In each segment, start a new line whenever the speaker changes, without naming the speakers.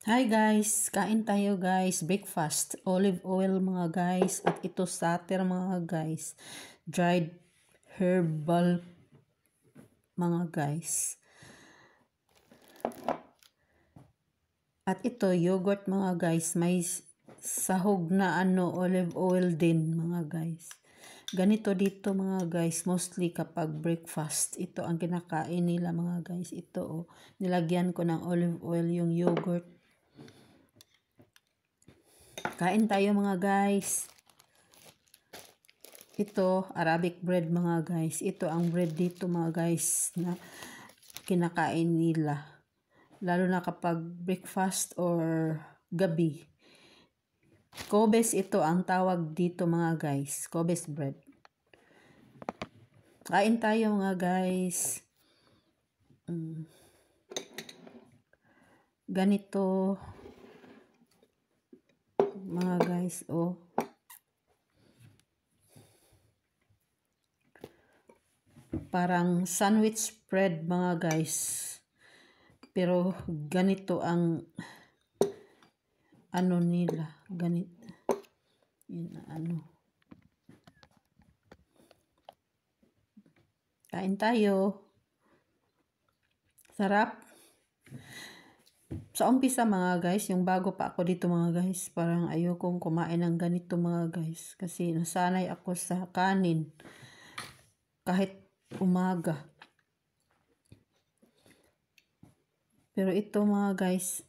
Hi guys, kain tayo guys, breakfast, olive oil mga guys, at ito sater mga guys, dried herbal mga guys. At ito yogurt mga guys, may sahog na olive oil din mga guys. Ganito dito mga guys, mostly kapag breakfast, ito ang kinakain nila mga guys. Ito nilagyan ko ng olive oil yung yogurt. Kain tayo mga guys. Ito, Arabic bread mga guys. Ito ang bread dito mga guys na kinakain nila. Lalo na kapag breakfast or gabi. Kobes ito ang tawag dito mga guys. Kobes bread. Kain tayo mga guys. Ganito mga guys parang sandwich bread mga guys, pero ganito ang nila, ganito yun, kain tayo, sarap. Sa umpisa mga guys, yung bago pa ako dito mga guys, parang ayokong kumain ng ganito mga guys, kasi nasanay ako sa kanin kahit umaga. Pero ito mga guys,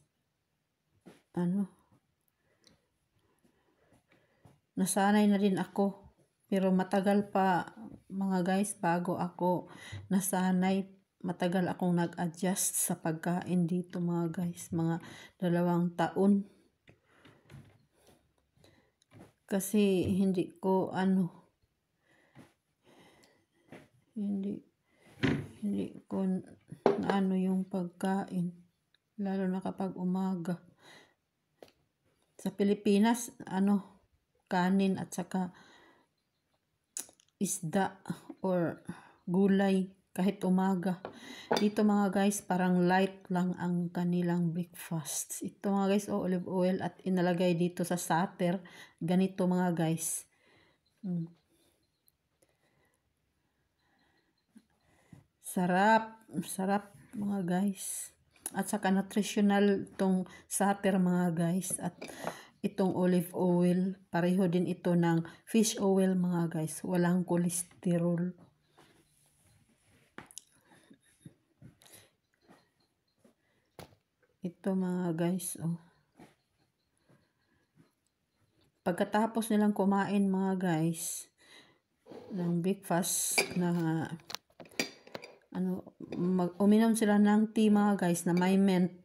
nasanay na din ako. Pero matagal pa mga guys bago ako nasanay. Matagal akong nag-adjust sa pagkain dito mga guys. Mga 2 taon. Kasi hindi ko hindi ko yung pagkain. Lalo na kapag umaga. Sa Pilipinas, kanin at saka isda or gulay kahit umaga. Dito mga guys, parang light lang ang kanilang breakfast. Ito mga guys, olive oil at inalagay dito sa sater. Ganito mga guys. Sarap, sarap mga guys. At saka nutritional tong sater mga guys. At itong olive oil, pareho din ito ng fish oil mga guys. Walang cholesterol. Ito mga guys, pagkatapos nilang kumain mga guys ng breakfast na uminom sila ng tea mga guys na may mint.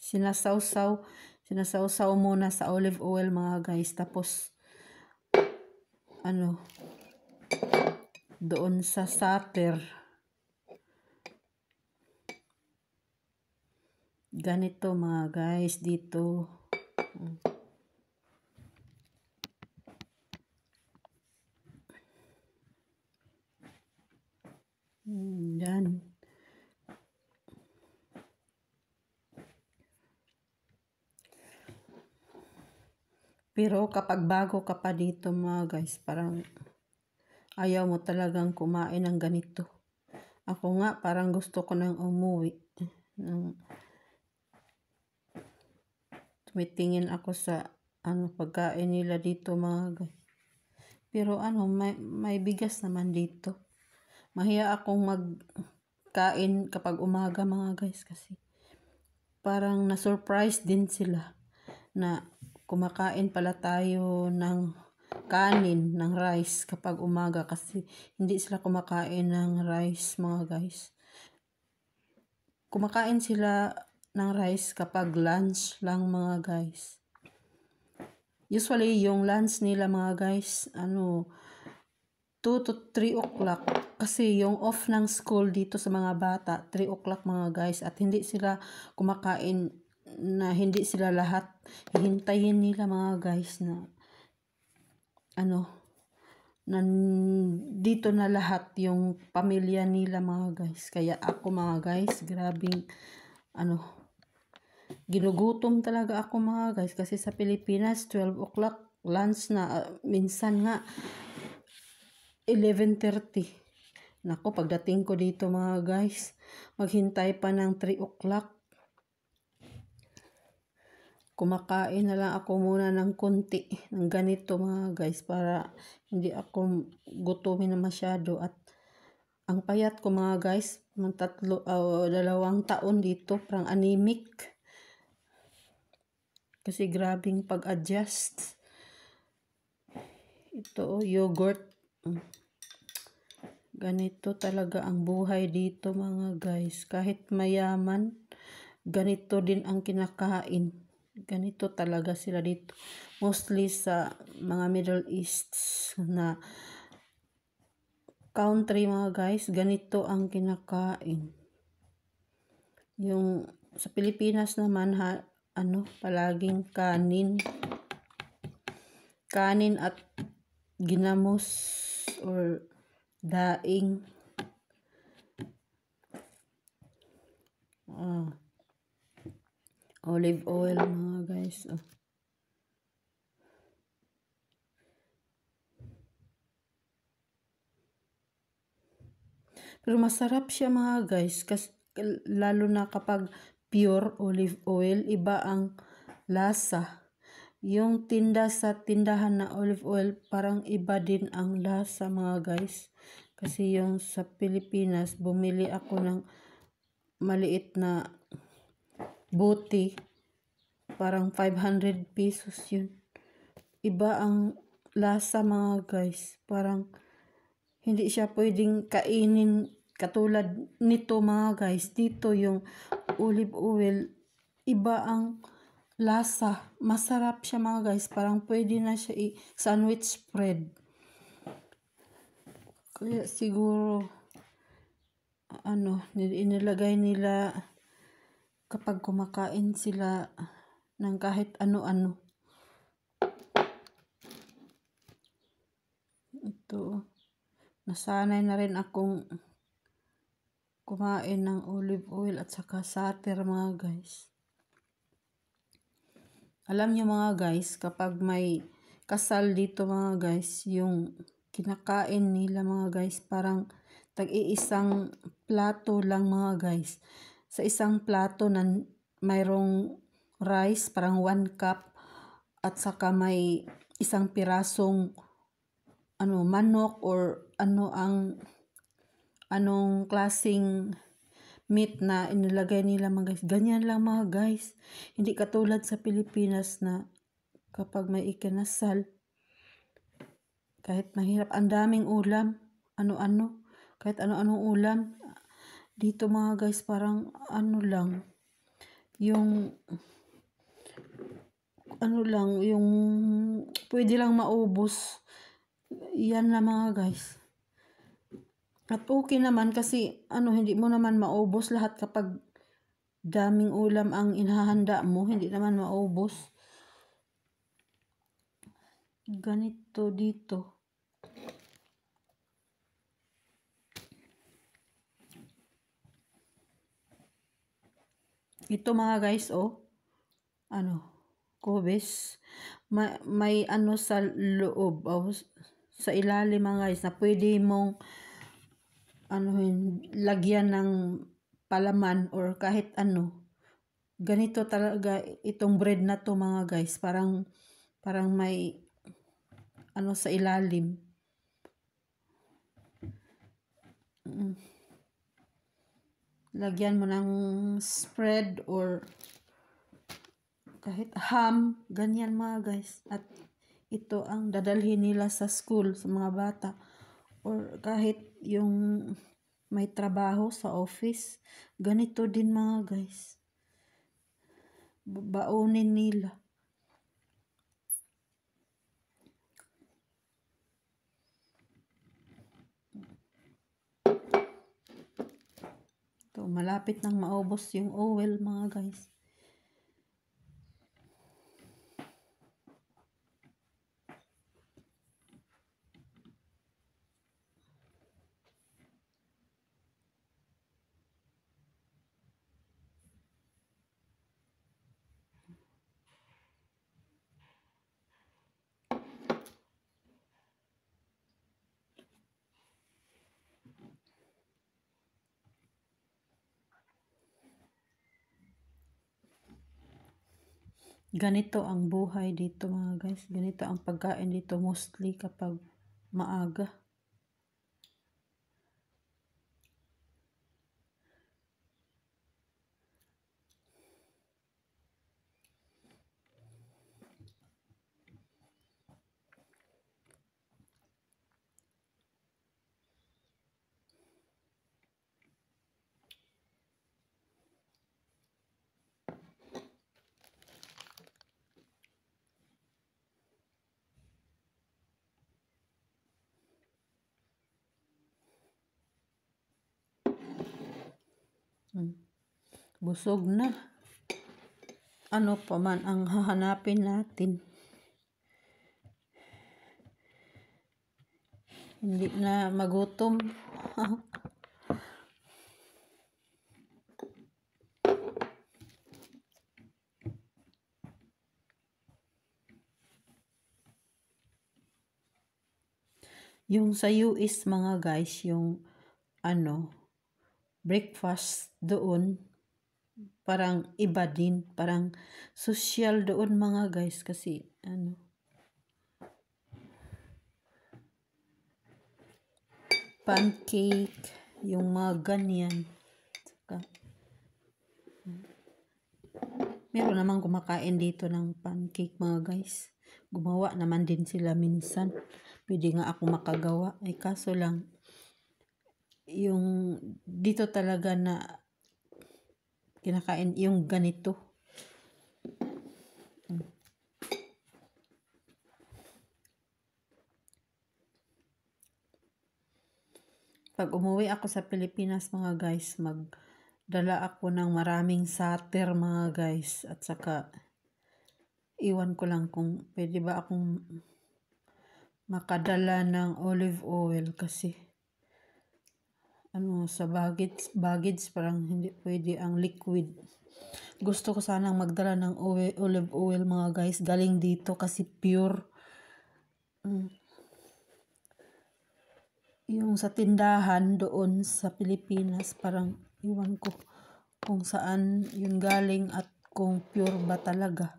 Sinasawsaw muna sa olive oil mga guys, tapos doon sa sater. Ganito mga guys dito. Yan. Pero kapag bago ka pa dito mga guys, parang ayaw mo talagang kumain ng ganito. Ako nga parang gusto ko nang umuwi. Tumitingin ako sa pagkain nila dito mga guys. Pero may bigas naman dito. Mahiya akong magkain kapag umaga mga guys, kasi parang na-surprise din sila na kumakain pala tayo ng kanin, ng rice kapag umaga, kasi hindi sila kumakain ng rice mga guys. Kumakain sila ng rice kapag lunch lang mga guys. Usually yung lunch nila mga guys 2 to 3 o'clock, kasi yung off ng school dito sa mga bata 3 o'clock mga guys, at hindi sila kumakain na hindi sila lahat. Hihintayin nila mga guys na nandito na lahat yung pamilya nila mga guys. Kaya ako mga guys, grabing ginugutom talaga ako mga guys. Kasi sa Pilipinas, 12 o'clock lunch na. Minsan nga, 11:30. Nako, pagdating ko dito mga guys, maghintay pa ng 3 o'clock. Kumakain na lang ako muna ng konti ng ganito mga guys para hindi ako gutumin na masyado. At ang payat ko mga guys, 2 taon dito, parang anemic. Kasi grabing pag-adjust. Ito yogurt. Ganito talaga ang buhay dito mga guys. Kahit mayaman, ganito din ang kinakain. Ganito talaga sila dito. Mostly sa mga Middle East na country mga guys, ganito ang kinakain. Yung sa Pilipinas naman palaging kanin. Kanin at ginamos or daing. Olive oil mga guys. Pero masarap siya mga guys. Lalo na kapag pure olive oil, iba ang lasa. Yung sa tindahan na olive oil, parang iba din ang lasa mga guys. Kasi yung sa Pilipinas, bumili ako ng maliit na bote. Parang 500 pesos yun. Iba ang lasa mga guys. Parang hindi siya pwedeng kainin katulad nito mga guys. Dito yung olive oil, iba ang lasa. Masarap siya mga guys. Parang pwede na siya sandwich spread. Kaya siguro inilagay nila kapag kumakain sila ng kahit ano-ano. Ito, nasanay na rin akong kumain ng olive oil at saka sater mga guys. Alam niyo mga guys, kapag may kasal dito mga guys, yung kinakain nila mga guys, parang tag-iisang plato lang mga guys. Sa isang plato na mayroong rice, parang 1 cup, at saka may isang pirasong manok or anong klaseng meat na inilagay nila mga guys. Ganyan lang mga guys. Hindi katulad sa Pilipinas na kapag may ikinasal, kahit mahirap, ang daming ulam, kahit ano-anong ulam. Dito mga guys, parang lang, yung pwede lang maubos. Yan na mga guys. At okay naman kasi hindi mo naman maubos lahat kapag daming ulam ang inahanda mo, hindi naman maubos. Ganito dito. Ito mga guys, kubis. May sa loob, sa ilalim mga guys, na pwede mong lagyan ng palaman or kahit ganito talaga itong bread na to mga guys. Parang may sa ilalim. Lagyan mo ng spread or kahit ham, ganyan mga guys. At ito ang dadalhin nila sa school sa mga bata. Or kahit yung may trabaho sa office, ganito din mga guys. Baonin nila. Ito, malapit nang maubos yung oil mga guys. Ganito ang buhay dito mga guys. Ganito ang pagkain dito mostly kapag maaga. Busog na. Ano pa man ang hahanapin natin? Hindi na magutom. Yung sa US mga guys, yung breakfast doon, parang iba din. Parang social doon mga guys kasi pancake, yung mga ganyan. Saka, meron namang kumakain dito ng pancake mga guys. Gumawa naman din sila minsan. Pwede nga ako makagawa. Ay kaso lang, yung dito talaga na kinakain yung ganito. Pag umuwi ako sa Pilipinas mga guys, magdala ako ng maraming sater mga guys. At saka, iwan ko lang kung pwede ba akong makadala ng olive oil kasi sa baggage parang hindi pwede ang liquid. Gusto ko sanang magdala ng olive oil mga guys galing dito kasi pure. Yung sa tindahan doon sa Pilipinas parang iwan ko kung saan yung galing at kung pure ba talaga.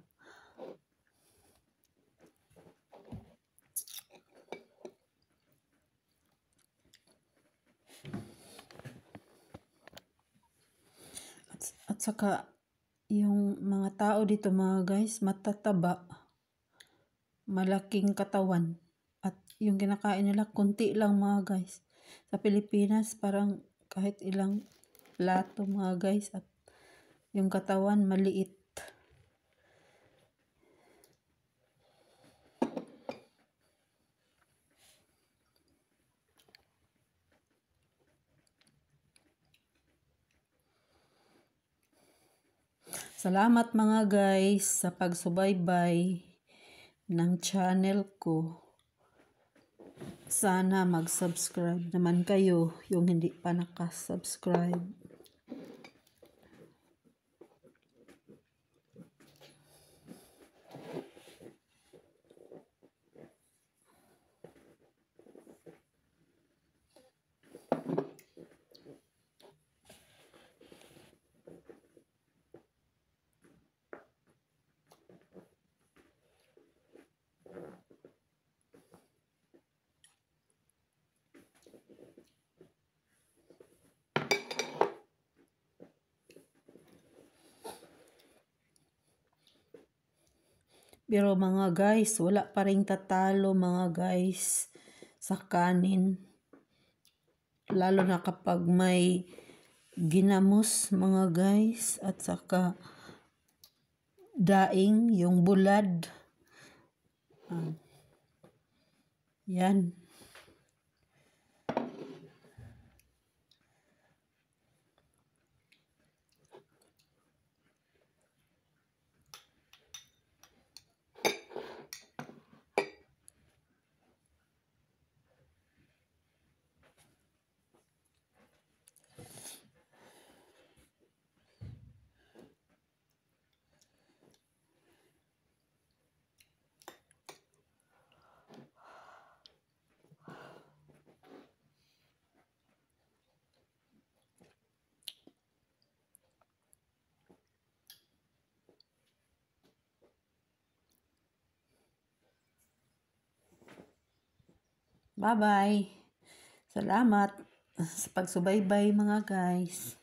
At saka yung mga tao dito mga guys matataba, malaking katawan, at yung kinakain nila konti lang mga guys. Sa Pilipinas parang kahit ilang plato mga guys at yung katawan maliit. Salamat mga guys sa pagsubaybay ng channel ko. Sana mag-subscribe naman kayo yung hindi pa nakasubscribe. Pero mga guys, wala pa rin tatalo mga guys sa kanin. Lalo na kapag may ginamos mga guys at saka daing, yung bulad. Yan. Bye-bye. Salamat sa pagsubaybay mga guys.